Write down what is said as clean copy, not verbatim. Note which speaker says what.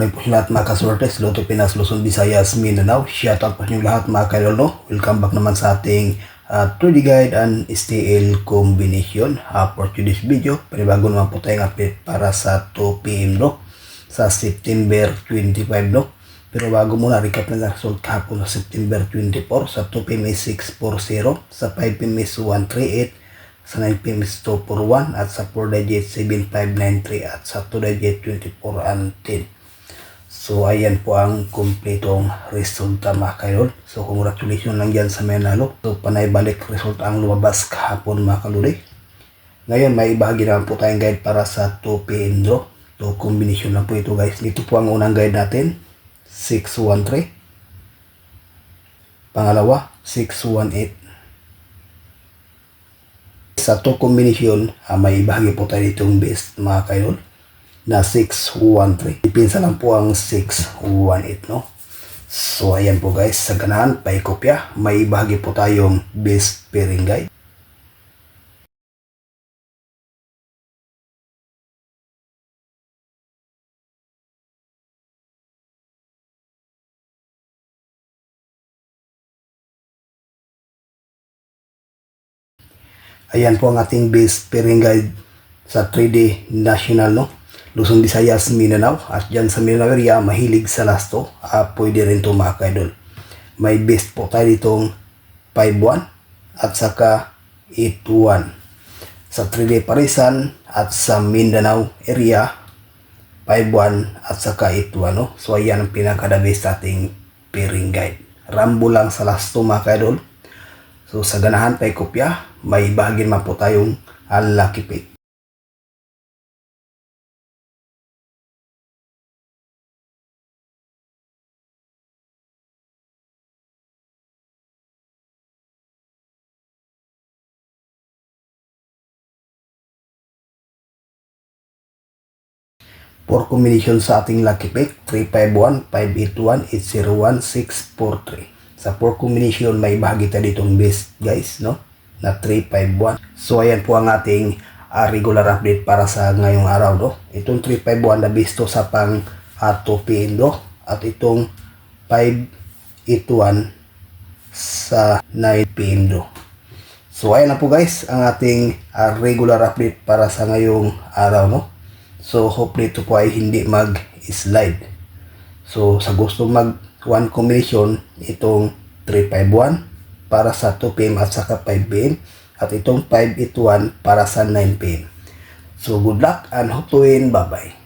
Speaker 1: morning po sa lahat mga kasortes, Lotto Pinas, Luzon, Visayas, Mindanao. Shoutout po sa inyo lahat mga kaidol, no? Welcome back naman sa ating 3D guide and STL combination for today's video. Panibago naman po tayong update para sa 2 PM, no? Sa September 25, no? Pero bago muna, recap na result kahapon sa September 24. Sa 2 PM is 640, sa 5 PM is 138, sa 9 PM is 241, at sa 4 digit 7593, at sa 2 digit 24 and 10. So ayan po ang kumpletong resulta mga kaidol. So congratulations lang dyan sa Menalo. So panay balik result ang lumabas kahapon mga kaluli. Ngayon may ibahagi naman po tayong guide para sa 2 PM draw. So combination lang po ito guys. Dito po ang unang guide natin, 613. Pangalawa, 618. Sa 2 combination, may ibahagi po tayo ditong best mga kaidol na 613. Ipinsa lang po ang 618, no? So ayan po guys, sa ganahan, paikopya, may ibahagi po tayong best pairing guide. Ayan po ang ating best pairing guide sa 3D National, no? Luzon, Visayas, Mindanao. At dyan sa Mindanao area, mahilig sa lasto. Pwede rin ito mga kaidol. May best po tayo ditong 5-1 at saka 8-1. Sa 3D Parisan at sa Mindanao area, 5-1 at saka 8-1, no? So ayan ang pinaka-the best ating pairing guide. Rambo lang sa lasto mga kaidol. So sa ganahan pa kopya, may bahagi naman po tayong lucky pick. For combination sa ating lucky pick, 351, 581, 801, 643. Sa 4 combination, may bahagi tayo ditong best guys, no? Na 351. So ayan po ang ating regular update para sa ngayong araw, no? Itong 351 na best to sa pang 2 PM, no? At itong 581 sa 9 PM, no? So ayan na po guys ang ating regular update para sa ngayong araw, no? So hopefully ito po ay hindi mag-slide. So sa gusto mag 1 combination, itong 351 para sa 2 PM at saka 5 PM, at itong 581 para sa 9 PM. So good luck and hope to win. Bye bye.